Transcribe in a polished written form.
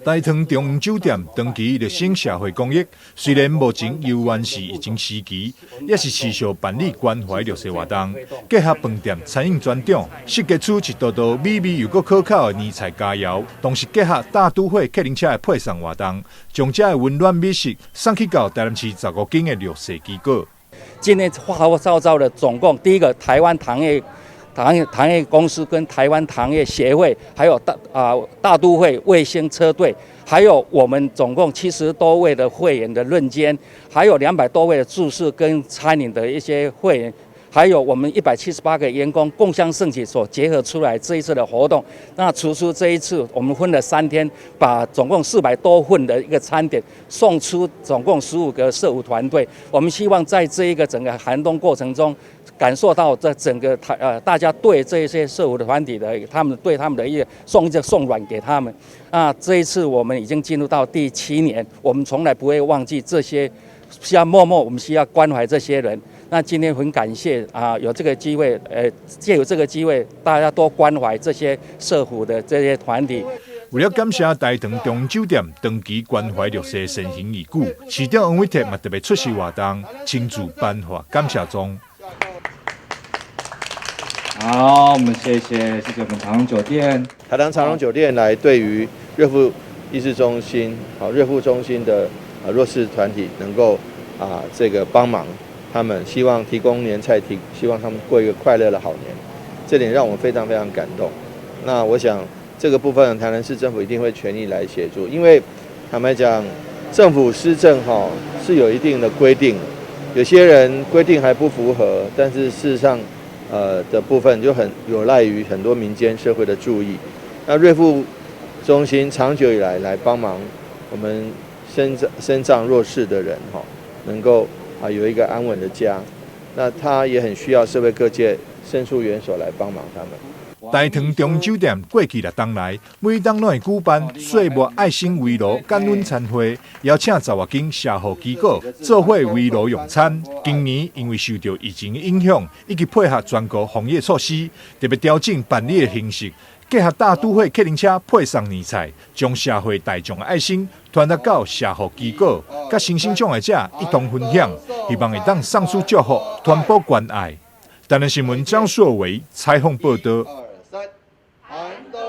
大同中央酒店长期热心社会公益，虽然目前游玩是疫情时期，也是持续办理关怀弱势活动，结合饭店餐饮专长，设计出一道道美味又可口的年菜佳肴，同时结合大都会客人车的配送活动，将这的温暖美食送去到台南市15间的弱势机构。今天花花招招的总共第一个台湾糖业公司跟台湾糖业协会，还有大都会卫星车队，还有我们总共70多位的会员的论监，还有200多位的住宿跟餐饮的一些会员，还有我们178个员工共襄盛举所结合出来这一次的活动。那厨师这一次我们分了3天，把总共400多份的一个餐点送出，总共15个社服团队。我们希望在这一个整个寒冬过程中，感受到这整个大家对这些社服的团体的他们的一个送暖给他们。那这一次我们已经进入到第7年，我们从来不会忘记这些，需要我们需要关怀这些人。那今天很感谢有这个机会，借由这个机会，大家多关怀这些社福的这些团体。为了感谢大同中央酒店长期关怀弱势先行已故，市长王伟哲嘛特别出席活动，亲自颁发感谢状。好，我们谢谢我们长荣酒店，台糖长荣酒店来对于热复医事中心、热复中心的弱势团体能够这个帮忙，他们希望提供年菜，希望他们过一个快乐的好年，这点让我们非常非常感动。那我想这个部分台南市政府一定会全力来协助，因为坦白讲，政府施政是有一定的规定，有些人规定还不符合，但是事实上的部分就很有赖于很多民间社会的注意。那瑞复中心长久以来帮忙我们身障弱势的人能够有一个安稳的家，那他也很需要社会各界伸出援手来帮忙他们。大同中央酒店过去6冬来，每冬都会举办岁末爱心围炉感恩餐会，邀请10多间社福机构做伙围炉用餐。今年因为受到疫情的影响，以及配合全国防疫措施，特别调整办理的形式，结合大都会客人车配送年菜，将社会大众的爱心传达到社福机构，甲新生障碍者一同分享，希望会当送出祝福，传播关爱。台南新闻张硕维采访报道。